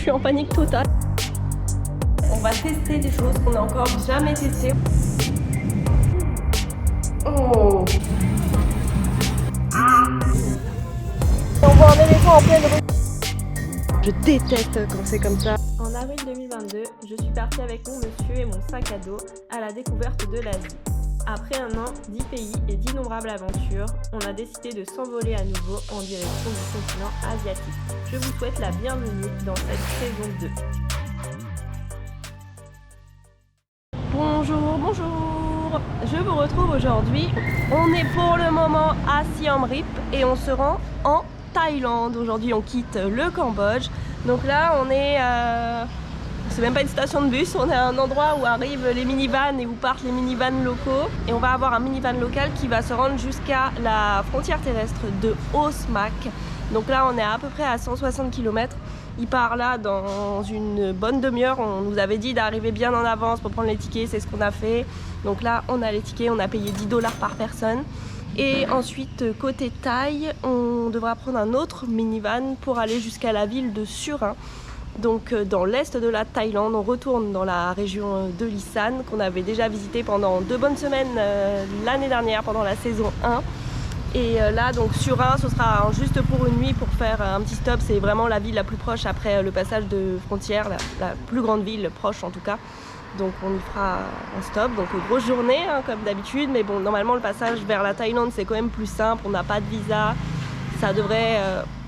suis en panique totale. On va tester des choses qu'on n'a encore jamais testées. Oh. On voit un éléphant en pleine rue. Je déteste quand c'est comme ça. En avril 2022, je suis partie avec mon monsieur et mon sac à dos à la découverte de l'Asie. Après un an, 10 pays et d'innombrables aventures, on a décidé de s'envoler à nouveau en direction du continent asiatique. Je vous souhaite la bienvenue dans cette saison 2. Bonjour, bonjour. Je vous retrouve aujourd'hui. On est pour le moment à Siem Reap et on se rend en Thaïlande. Aujourd'hui on quitte le Cambodge. Donc là on est... c'est même pas une station de bus, on est à un endroit où arrivent les minivans et où partent les minivans locaux. Et on va avoir un minivan local qui va se rendre jusqu'à la frontière terrestre de Ho Smak. Donc là on est à peu près à 160 km. Il part là dans une bonne demi-heure. On nous avait dit d'arriver bien en avance pour prendre les tickets, c'est ce qu'on a fait. Donc là on a les tickets, on a payé 10 $ par personne. Et ensuite côté Thaï, on devra prendre un autre minivan pour aller jusqu'à la ville de Surin. Donc dans l'est de la Thaïlande, on retourne dans la région de l'Isan qu'on avait déjà visité pendant 2 bonnes semaines l'année dernière pendant la saison 1. Et là donc Surin, ce sera juste pour une nuit pour faire un petit stop. C'est vraiment la ville la plus proche après le passage de frontière, la plus grande ville proche en tout cas. Donc on y fera un stop, donc grosse journée hein, comme d'habitude. Mais bon, normalement le passage vers la Thaïlande c'est quand même plus simple, on n'a pas de visa. Ça devrait,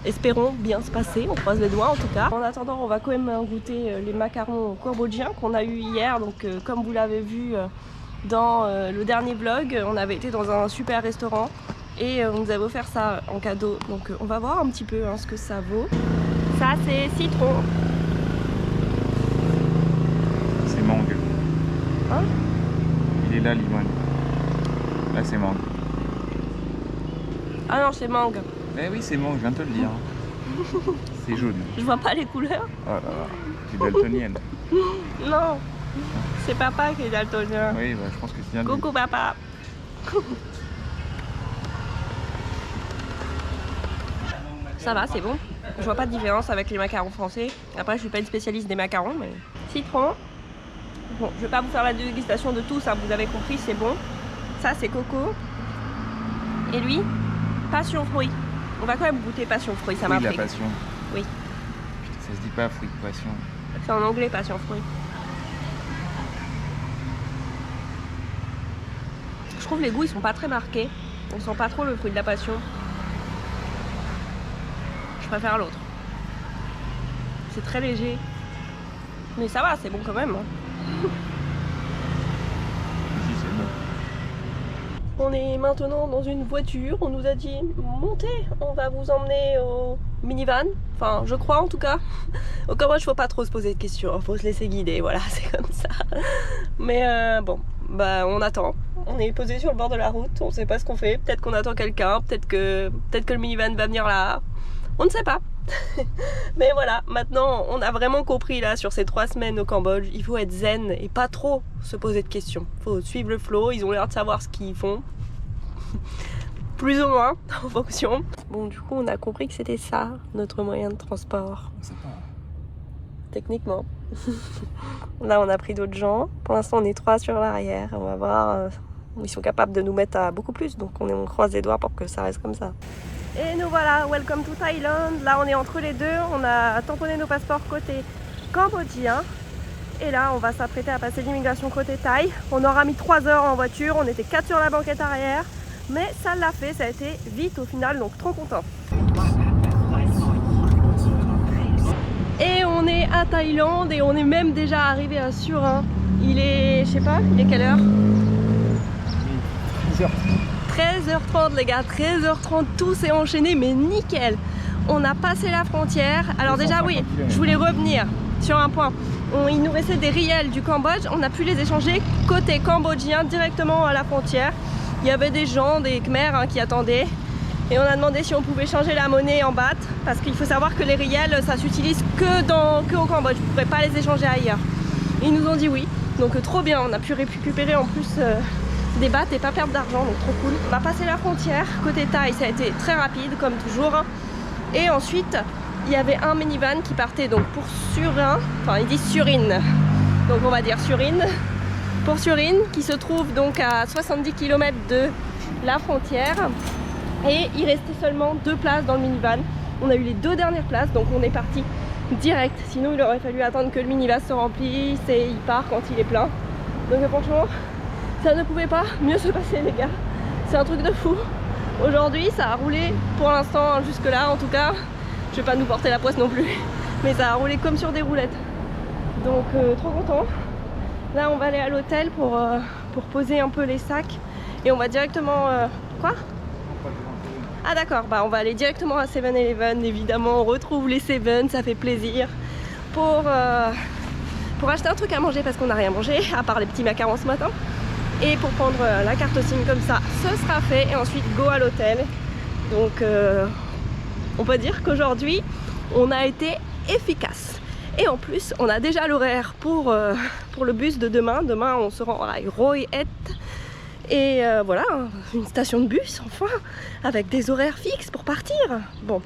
espérons, bien se passer, on croise les doigts en tout cas. En attendant, on va quand même goûter les macarons cambodgiens qu'on a eu hier. Donc comme vous l'avez vu dans le dernier vlog, on avait été dans un super restaurant et on nous avait offert ça en cadeau. Donc on va voir un petit peu hein, ce que ça vaut. Ça c'est citron. C'est mangue. Hein? Il est là, limon. Là c'est mangue. Ah non, c'est mangue. Eh oui, c'est mangue, je viens de te le dire. C'est jaune. Je vois pas les couleurs. Oh là là, tu es daltonienne. Non, c'est papa qui est daltonien. Oui, bah, je pense que c'est bien. Coucou papa. Ça va, c'est bon. Je vois pas de différence avec les macarons français. Après, je suis pas une spécialiste des macarons, mais... Citron. Bon, je vais pas vous faire la dégustation de tout, ça vous avez compris, c'est bon. Ça, c'est coco. Et lui, passion fruit. On va quand même goûter passion fruit, ça m'a pris. La passion. Oui. Ça se dit pas fruit de passion. C'est en anglais, passion fruit. Je trouve les goûts, ils sont pas très marqués. On sent pas trop le fruit de la passion. Je préfère l'autre. C'est très léger. Mais ça va, c'est bon quand même. Hein. On est maintenant dans une voiture, on nous a dit montez, on va vous emmener au minivan, enfin je crois en tout cas. Au Cambodge, faut pas trop se poser de questions, faut se laisser guider, voilà, c'est comme ça. Mais bon, bah on attend, on est posé sur le bord de la route, on sait pas ce qu'on fait, peut-être qu'on attend quelqu'un, peut-être que le minivan va venir là, on ne sait pas. Mais voilà, maintenant on a vraiment compris là sur ces 3 semaines au Cambodge, il faut être zen et pas trop se poser de questions. Faut suivre le flow, ils ont l'air de savoir ce qu'ils font. Plus ou moins en fonction. Bon, du coup on a compris que c'était ça notre moyen de transport. Techniquement. Là on a pris d'autres gens. Pour l'instant on est 3 sur l'arrière. On va voir. Ils sont capables de nous mettre à beaucoup plus. Donc on croise les doigts pour que ça reste comme ça. Et nous voilà, welcome to Thailand. Là on est entre les deux, on a tamponné nos passeports côté cambodgien. Et là on va s'apprêter à passer l'immigration côté Thaï. On aura mis 3 heures en voiture, on était 4 sur la banquette arrière. Mais ça l'a fait, ça a été vite au final, donc trop content. Et on est à Thaïlande et on est même déjà arrivé à Surin. Il est, je sais pas, il est quelle heure? 13h30 les gars, 13h30, tout s'est enchaîné mais nickel. On a passé la frontière. Alors déjà oui, je voulais revenir sur un point. Il nous restait des riels du Cambodge, on a pu les échanger côté cambodgien directement à la frontière. Il y avait des gens, des Khmers hein, qui attendaient. Et on a demandé si on pouvait changer la monnaie en baht. Parce qu'il faut savoir que les riels, ça s'utilise que au Cambodge. Vous ne pourrez pas les échanger ailleurs. Ils nous ont dit oui. Donc trop bien, on a pu récupérer en plus des bahts et pas perdre d'argent, donc trop cool. On va passer la frontière, côté Thaï ça a été très rapide comme toujours. Et ensuite il y avait un minivan qui partait donc pour Surin, enfin ils disent Surine, donc on va dire Surine, pour Surine, qui se trouve donc à 70 km de la frontière. Et il restait seulement 2 places dans le minivan. On a eu les 2 dernières places, donc on est parti direct. Sinon il aurait fallu attendre que le minivan se remplisse et il part quand il est plein. Donc franchement, ça ne pouvait pas mieux se passer les gars. C'est un truc de fou. Aujourd'hui ça a roulé pour l'instant jusque là en tout cas. Je vais pas nous porter la poisse non plus, mais ça a roulé comme sur des roulettes. Donc trop content. Là on va aller à l'hôtel pour poser un peu les sacs et on va directement... Quoi? Ah d'accord, bah on va aller directement à 7-Eleven, évidemment on retrouve les 7, ça fait plaisir. Pour acheter un truc à manger parce qu'on n'a rien mangé, à part les petits macarons ce matin. Et pour prendre la carte SIM comme ça, ce sera fait et ensuite go à l'hôtel. Donc on peut dire qu'aujourd'hui on a été efficace. Et en plus on a déjà l'horaire pour le bus de demain. Demain on se rend à Roy-Head. Et voilà, une station de bus enfin, avec des horaires fixes pour partir. Bon,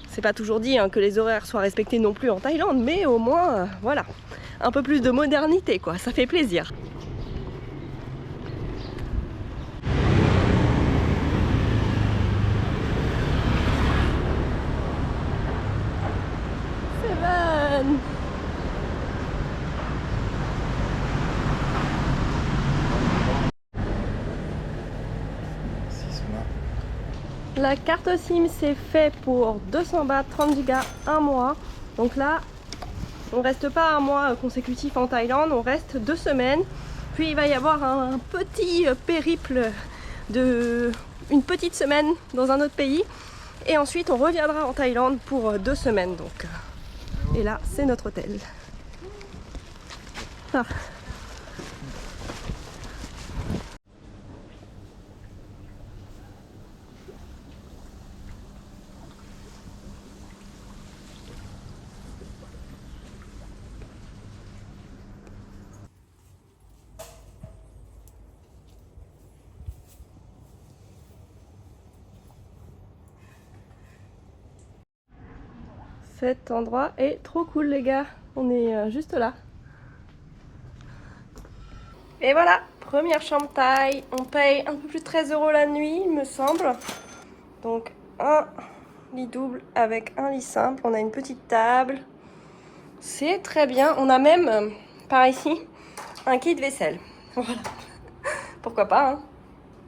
c'est pas toujours dit hein, que les horaires soient respectés non plus en Thaïlande, mais au moins, voilà, un peu plus de modernité quoi, ça fait plaisir. Seven. La carte SIM c'est fait pour 200 bahts, 30 gigas, un mois. Donc là, on reste pas un mois consécutif en Thaïlande, on reste 2 semaines. Puis il va y avoir un petit périple de une petite semaine dans un autre pays. Et ensuite on reviendra en Thaïlande pour 2 semaines. Donc. Et là, c'est notre hôtel. Ah. Cet endroit est trop cool les gars, on est juste là. Et voilà, première chambre thaï, on paye un peu plus de 13 € la nuit il me semble. Donc un lit double avec un lit simple, on a une petite table. C'est très bien, on a même, par ici, un kit vaisselle. Voilà, pourquoi pas hein.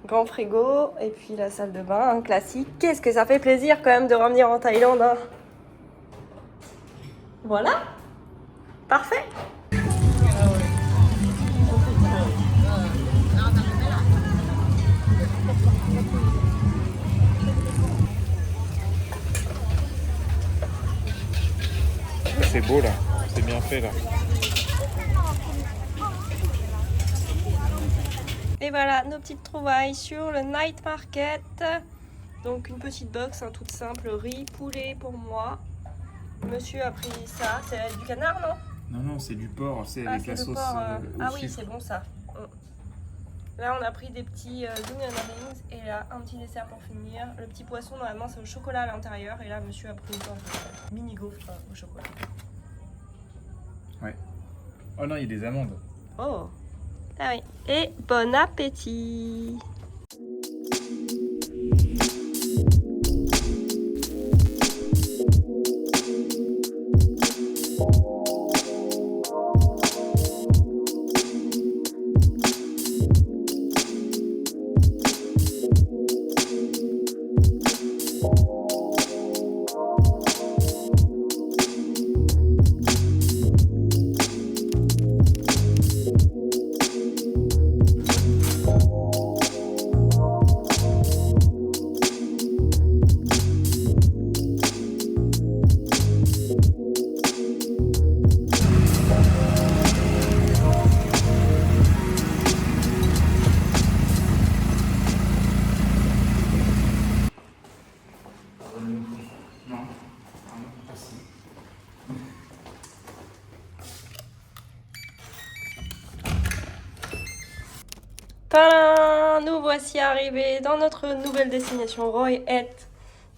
Grand frigo et puis la salle de bain, un classique. Qu'est-ce que ça fait plaisir quand même de revenir en Thaïlande hein. Voilà, parfait. C'est beau là, c'est bien fait là. Et voilà nos petites trouvailles sur le night market. Donc une petite box hein, toute simple, riz, poulet pour moi. Monsieur a pris ça, c'est du canard non? Non, c'est du porc, c'est avec la sauce. Ah oui, c'est bon ça. Là, on a pris des petits onion rings et là, un petit dessert pour finir. Le petit poisson, normalement, c'est au chocolat à l'intérieur. Et là, monsieur a pris une mini gaufre au chocolat. Ouais. Oh non, il y a des amandes. Oh. Ah oui. Et bon appétit. Tadam! Nous voici arrivés dans notre nouvelle destination Roy-Head.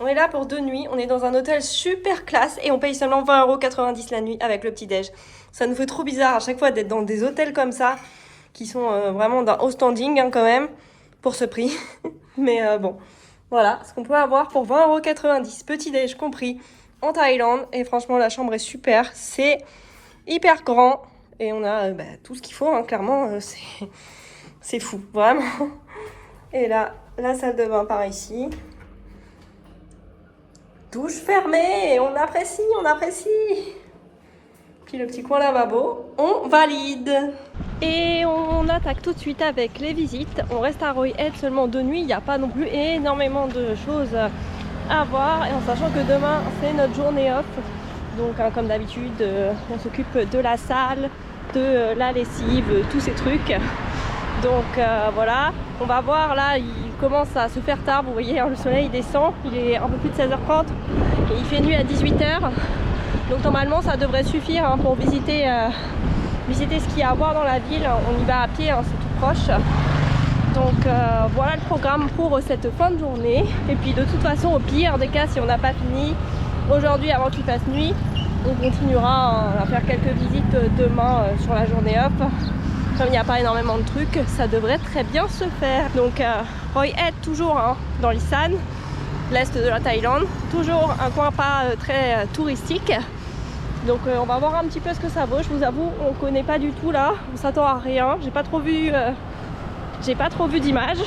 On est là pour 2 nuits, on est dans un hôtel super classe et on paye seulement 20,90 € la nuit avec le petit-déj. Ça nous fait trop bizarre à chaque fois d'être dans des hôtels comme ça, qui sont vraiment d'un haut standing quand même, pour ce prix. Mais bon, voilà ce qu'on peut avoir pour 20,90 €, petit-déj compris, en Thaïlande. Et franchement, la chambre est super, c'est hyper grand et on a tout ce qu'il faut, hein, clairement, c'est fou, vraiment. Et là, la salle de bain par ici. Douche fermée, on apprécie, on apprécie. Puis le petit coin lavabo, on valide. Et on attaque tout de suite avec les visites. On reste à Roy Head seulement 2 nuits, il n'y a pas non plus énormément de choses à voir. Et en sachant que demain, c'est notre journée off. Donc comme d'habitude, on s'occupe de la salle, de la lessive, tous ces trucs. Donc voilà, on va voir là, il commence à se faire tard, vous voyez, hein, le soleil descend, il est un peu plus de 16h30 et il fait nuit à 18h. Donc normalement ça devrait suffire hein, pour visiter ce qu'il y a à voir dans la ville. On y va à pied, hein, c'est tout proche. Donc voilà le programme pour cette fin de journée. Et puis de toute façon, au pire des cas, si on n'a pas fini aujourd'hui avant qu'il fasse nuit, on continuera à faire quelques visites demain sur la journée off. Comme il n'y a pas énormément de trucs, ça devrait très bien se faire. Donc Roy Head toujours hein, dans l'Isan, l'est de la Thaïlande. Toujours un coin pas très touristique. Donc on va voir un petit peu ce que ça vaut. Je vous avoue, on ne connaît pas du tout là. On s'attend à rien. J'ai pas trop vu d'images.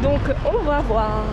Donc on va voir.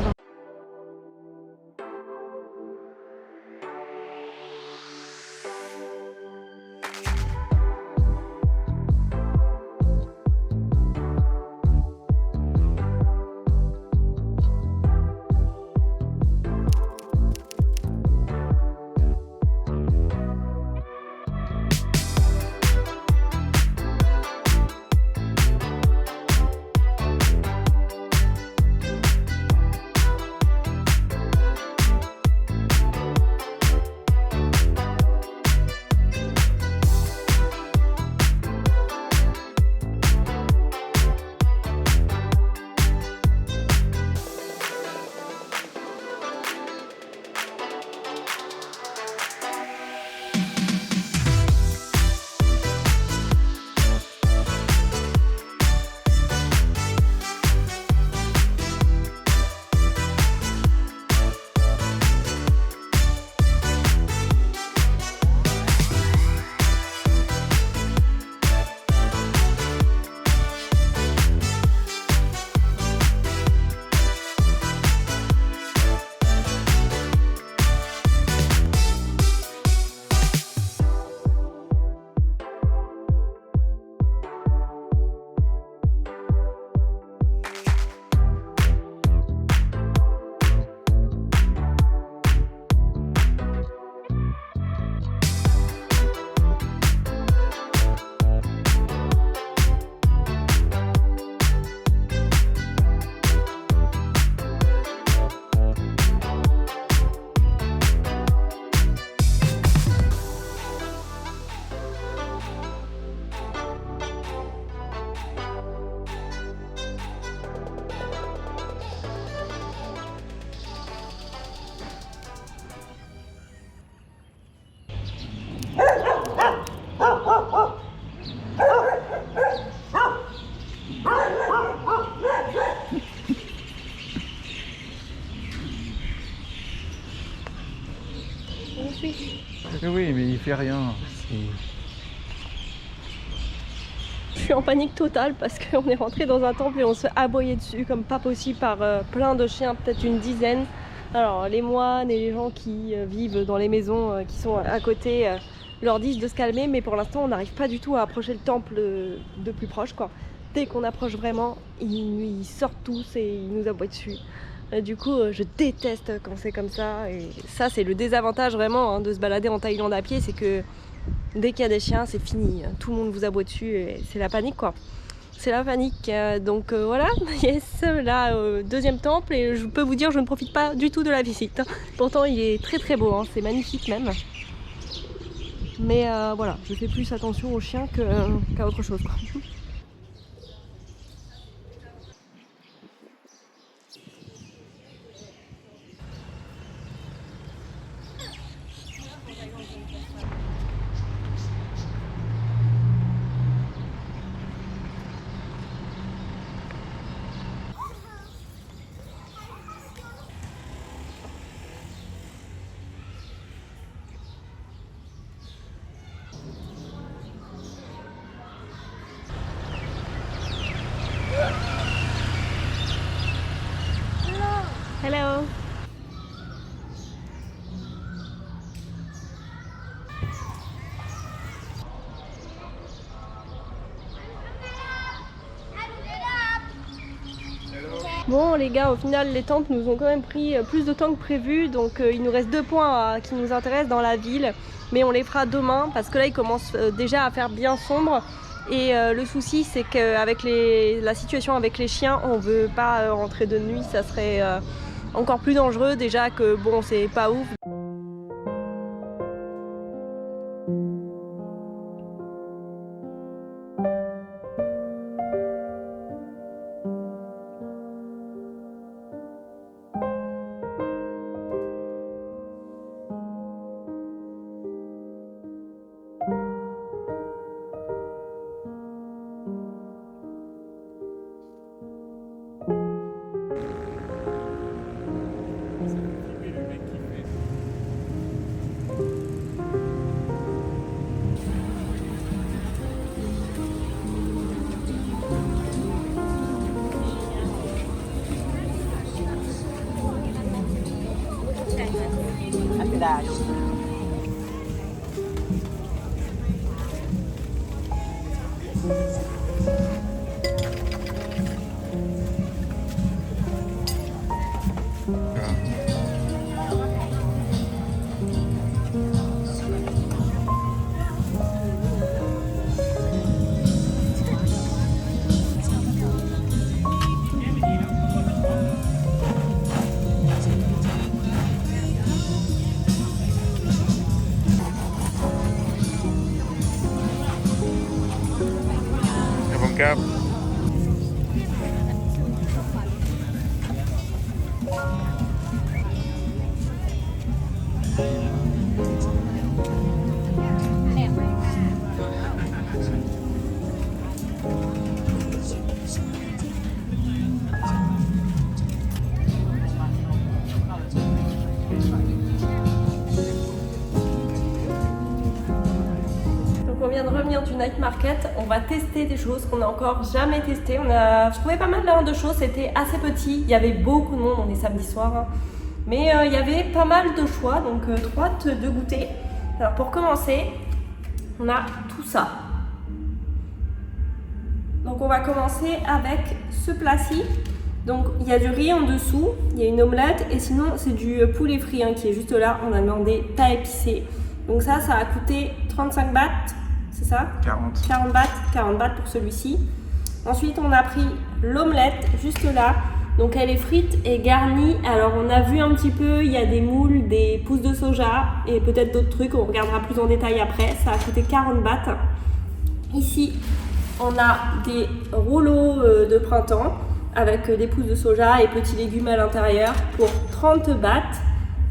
Oui, mais il fait rien. Je suis en panique totale parce qu'on est rentré dans un temple et on se fait aboyer dessus comme pas possible par plein de chiens, peut-être une dizaine. Alors les moines et les gens qui vivent dans les maisons qui sont à côté leur disent de se calmer, mais pour l'instant on n'arrive pas du tout à approcher le temple de plus proche quoi. Dès qu'on approche vraiment, ils sortent tous et ils nous aboient dessus. Du coup je déteste quand c'est comme ça, et ça c'est le désavantage vraiment hein, de se balader en Thaïlande à pied, c'est que dès qu'il y a des chiens c'est fini, tout le monde vous aboie dessus et c'est la panique quoi. C'est la panique, donc voilà, yes, là deuxième temple, et je peux vous dire je ne profite pas du tout de la visite. Pourtant il est très très beau, hein, c'est magnifique même. Mais voilà, je fais plus attention aux chiens qu'à autre chose quoi. Hello. Bon les gars, au final les tentes nous ont quand même pris plus de temps que prévu, donc il nous reste 2 points qui nous intéressent dans la ville, mais on les fera demain parce que là il commence déjà à faire bien sombre. Et le souci c'est qu'avec la situation avec les chiens, on veut pas rentrer de nuit, ça serait encore plus dangereux déjà que bon c'est pas ouf. Cap. On vient de revenir du night market, on va tester des choses qu'on n'a encore jamais testées. On a trouvé pas mal de choses, c'était assez petit, il y avait beaucoup de monde, on est samedi soir, hein. Mais il y avait pas mal de choix, donc trop hâte de goûter. Alors pour commencer, on a tout ça. Donc on va commencer avec ce plat-ci. Donc il y a du riz en dessous, il y a une omelette et sinon c'est du poulet frit hein, qui est juste là. On a demandé pas épicé. Donc ça a coûté 35 bahts. C'est ça? 40 bahts pour celui-ci. Ensuite, on a pris l'omelette juste là. Donc, elle est frite et garnie. Alors, on a vu un petit peu, il y a des moules, des pousses de soja et peut-être d'autres trucs. On regardera plus en détail après. Ça a coûté 40 bahts. Ici, on a des rouleaux de printemps avec des pousses de soja et petits légumes à l'intérieur pour 30 bahts.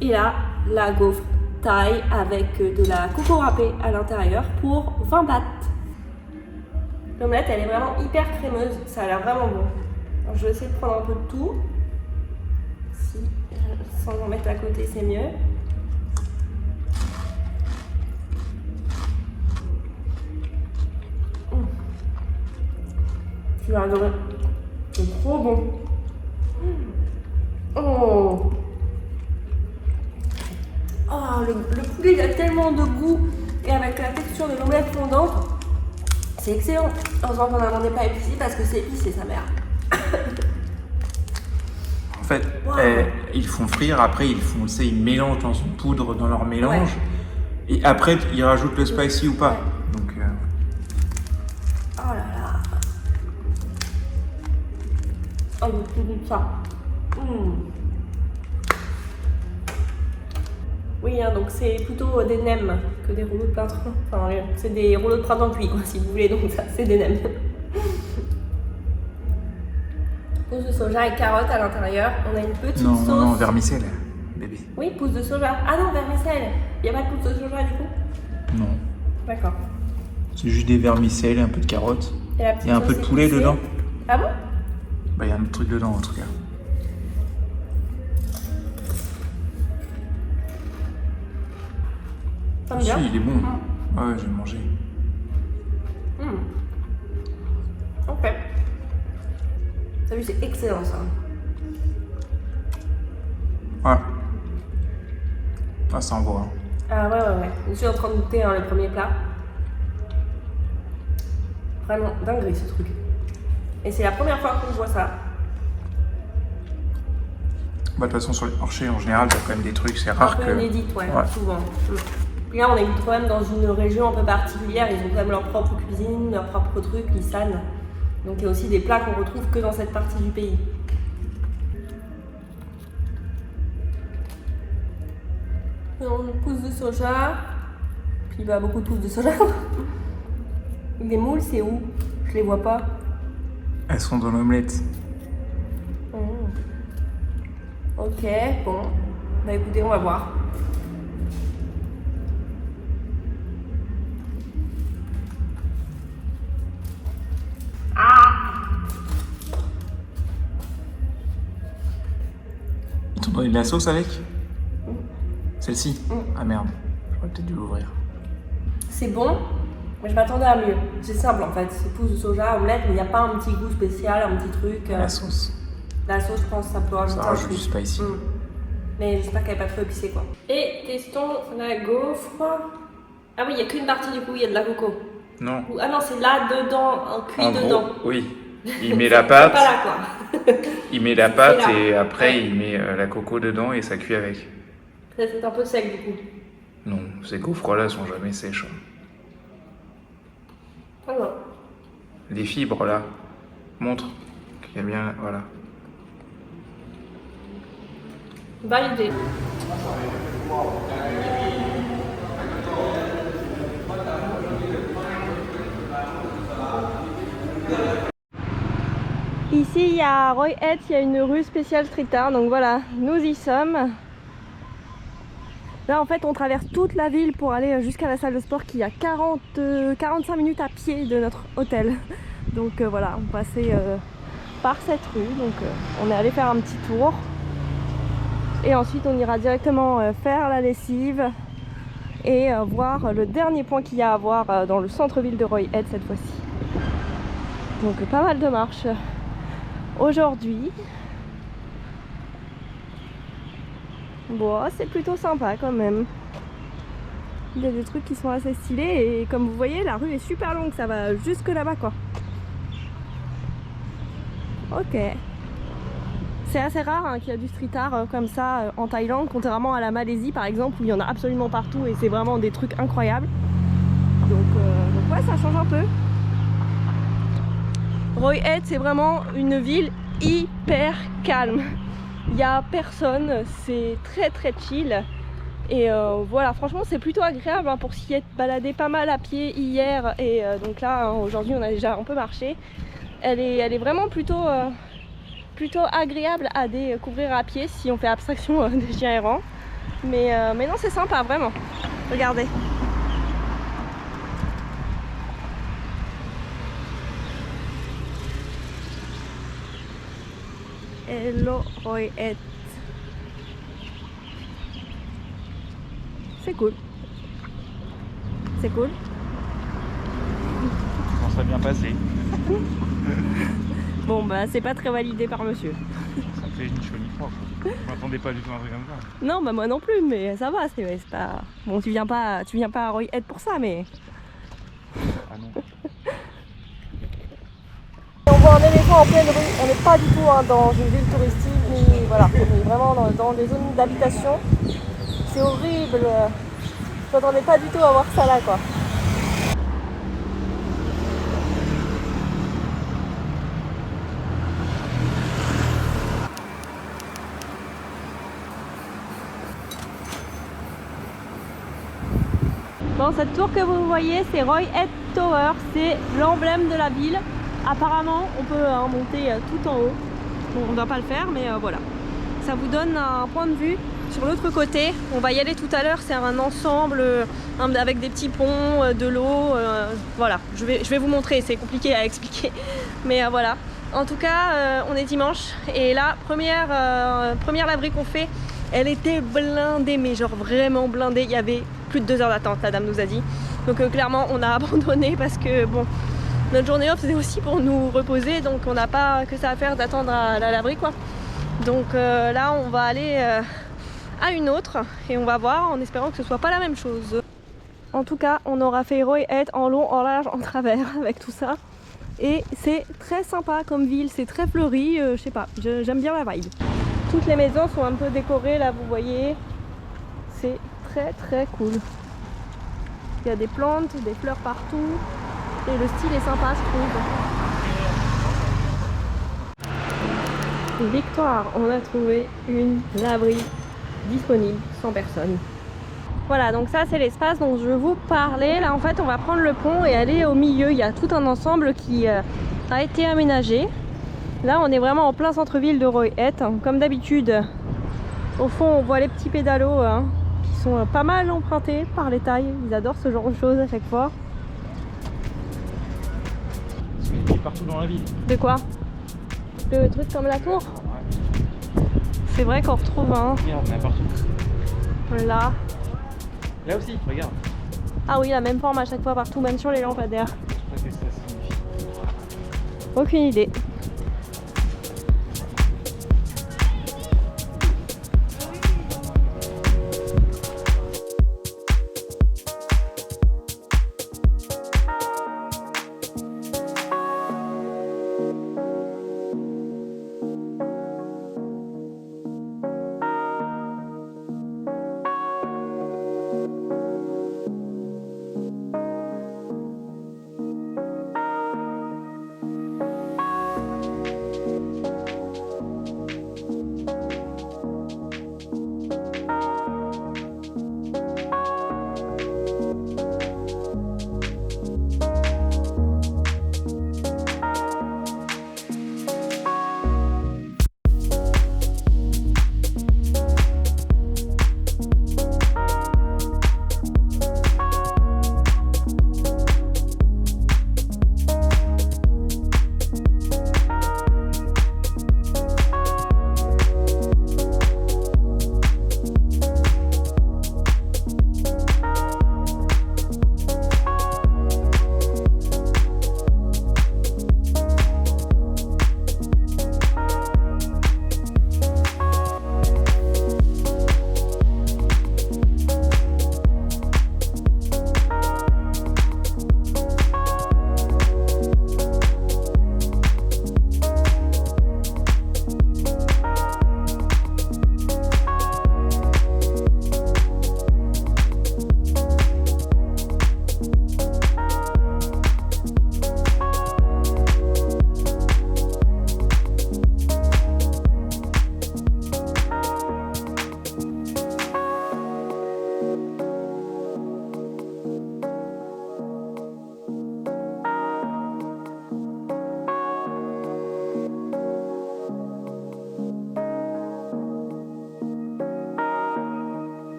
Et là, la gaufre thaï avec de la coco râpée à l'intérieur pour 20 bahts. L'omelette elle est vraiment hyper crémeuse, ça a l'air vraiment bon. Alors, je vais essayer de prendre un peu de tout. Si, sans en mettre à côté c'est mieux. Tu vas adorer. C'est trop bon. Oh. Oh, le poulet il a tellement de goût et avec la texture de l'omelette fondante, c'est excellent. Heureusement qu'on n'a demandé pas épicé parce que c'est épicé sa mère. En fait, ils font frire, après ils mélangent dans une poudre dans leur mélange et après ils rajoutent le spicy ou pas. Ouais. Donc, oh là là. Oh, le goût de ça. Oui, hein, donc c'est plutôt des nems que des rouleaux de printemps. Enfin, c'est des rouleaux de printemps cuits, quoi, si vous voulez, donc ça, c'est des nems. Pousse de soja et carottes à l'intérieur. On a une petite sauce. Non, vermicelle. bébé. Oui, pousse de soja. Ah non, vermicelle. Il n'y a pas de pousse de soja du coup? Non. D'accord. C'est juste des vermicelles et un peu de carottes. Et la Il petite y a un peu de poulet poussée. dedans. Ah bon? Bah, il y a un autre truc dedans en tout cas. T'aimes Si, bien? il est bon. Ouais, j'ai mangé. Ok. T'as vu, c'est excellent ça. Ouais. Ah, ça envoie. Hein. Ah ouais. Je suis en train de goûter le premier plat. Vraiment dinguerie ce truc. Et c'est la première fois qu'on voit ça. Bah, de toute façon, sur les marchés, en général, t'as quand même des trucs, c'est rare Un peu que... inédite, ouais, souvent. Puis là, on est quand même dans une région un peu particulière. Ils ont quand même leur propre cuisine, leur propre truc, l'Isan. Donc il y a aussi des plats qu'on retrouve que dans cette partie du pays. Une pousse de soja. Puis bah, beaucoup de pousses de soja. Les moules, c'est où? Je les vois pas. Elles sont dans l'omelette. Ok, bon. Bah écoutez, on va voir. Ils t'ont donné de la sauce avec? Celle-ci? Ah merde, j'aurais peut-être dû l'ouvrir. C'est bon, mais je m'attendais à mieux. C'est simple en fait, c'est pousse de soja, omelette, mais il n'y a pas un petit goût spécial, un petit truc. La sauce. La sauce, je pense, ça peut rajouter Ça rajoute du spicy. Mais j'espère qu'elle n'est pas trop épicée quoi. Et testons la gaufre. Ah oui, il n'y a qu'une partie du coup, il y a de la coco. Non. Ah non, c'est là dedans, cuit En dedans. gros, oui. Il met la pâte. C'est pas là quoi. Il met la pâte là. et après Ouais. il met la coco dedans et ça cuit avec. Ça c'est un peu sec du coup. Non, ces gaufres-là sont jamais sèches. Hein. Ah non. Les fibres là, montre qu'il y a bien. Voilà. Validé. Ici, à Roy Head, il y a une rue spéciale street art, donc voilà, nous y sommes. Là, en fait, on traverse toute la ville pour aller jusqu'à la salle de sport qui est à 45 minutes à pied de notre hôtel. Donc voilà, on passait par cette rue, donc on est allé faire un petit tour. Et ensuite, on ira directement faire la lessive et voir le dernier point qu'il y a à voir dans le centre-ville de Roy Head cette fois-ci. Donc pas mal de marches aujourd'hui. Bon, c'est plutôt sympa quand même. Il y a des trucs qui sont assez stylés et comme vous voyez, la rue est super longue, ça va jusque là-bas quoi. Ok. C'est assez rare hein, qu'il y a du street art comme ça en Thaïlande, contrairement à la Malaisie par exemple où il y en a absolument partout et c'est vraiment des trucs incroyables. Donc ouais, ça change un peu. Roy Head, c'est vraiment une ville hyper calme. Il n'y a personne, c'est très très chill. Et voilà, franchement c'est plutôt agréable hein, pour s'y être baladé pas mal à pied hier. Et donc là, hein, aujourd'hui on a déjà un peu marché. Elle est vraiment plutôt agréable à découvrir à pied si on fait abstraction des chiens errants. Mais non, c'est sympa vraiment. Regardez. Hello Roy Head. C'est cool. C'est cool. Ça serait bien passé. Bon bah c'est pas très validé par monsieur. Ça me fait ni chaud ni froid. Je m'attendais pas du tout à un truc comme ça. Non bah moi non plus mais ça va, c'est pas. Bon tu viens pas à Roy Head pour ça mais. Ah non. On voit un éléphant en pleine rue, on n'est pas du tout hein, dans une ville touristique, ni voilà, on est vraiment dans des zones d'habitation. C'est horrible, je m'attendais pas du tout à voir ça là quoi. Bon, cette tour que vous voyez, c'est Roy Head Tower, c'est l'emblème de la ville. Apparemment, on peut monter tout en haut. Bon, on ne va pas le faire, mais voilà. Ça vous donne un point de vue sur l'autre côté. On va y aller tout à l'heure, c'est un ensemble avec des petits ponts, de l'eau. Voilà, je vais vous montrer, c'est compliqué à expliquer. Mais voilà. En tout cas, on est dimanche et là, première laverie qu'on fait, elle était blindée, mais genre vraiment blindée. Il y avait plus de 2 heures d'attente, la dame nous a dit. Donc clairement, on a abandonné parce que bon, notre journée off, c'était aussi pour nous reposer. Donc on n'a pas que ça à faire d'attendre à la laverie, quoi. Donc là, on va aller à une autre et on va voir en espérant que ce soit pas la même chose. En tout cas, on aura fait Roy Head en long, en large, en travers avec tout ça. Et c'est très sympa comme ville, c'est très fleuri, je sais pas, j'aime bien la vibe. Toutes les maisons sont un peu décorées, là vous voyez, c'est très très cool. Il y a des plantes, des fleurs partout, et le style est sympa je trouve. Victoire, on a trouvé une laverie disponible, sans personne. Voilà, donc ça c'est l'espace dont je vous parlais. Là en fait on va prendre le pont et aller au milieu. Il y a tout un ensemble qui a été aménagé. Là on est vraiment en plein centre-ville de Roy Head. Comme d'habitude, au fond on voit les petits pédalos qui sont pas mal empruntés par les tailles. Ils adorent ce genre de choses à chaque fois. Il est partout dans la ville. De quoi? Le truc comme la tour? Ouais. C'est vrai qu'on retrouve Regarde, n'importe où. Là. Là aussi, regarde. Ah oui, la même forme à chaque fois partout, même sur les lampadaires. Je sais pas ce que ça signifie. Aucune idée.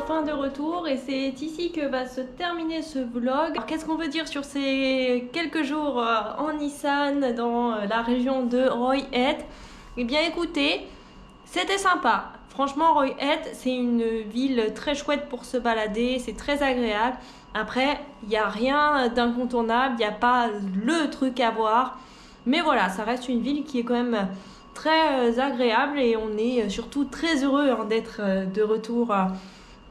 Fin de retour et c'est ici que va se terminer ce vlog. Qu'est-ce qu'on veut dire sur ces quelques jours en Nissan dans la région de Roy Head? Eh bien écoutez, c'était sympa. Franchement, Roy Head, c'est une ville très chouette pour se balader, c'est très agréable. Après, il n'y a rien d'incontournable, il n'y a pas le truc à voir. Mais voilà, ça reste une ville qui est quand même très agréable et on est surtout très heureux d'être de retour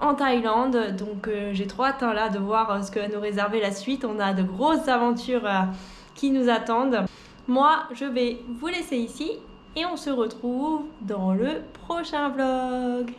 en Thaïlande. Donc j'ai trop hâte là de voir ce que va nous réserver la suite. On a de grosses aventures qui nous attendent. Moi, je vais vous laisser ici et on se retrouve dans le prochain vlog.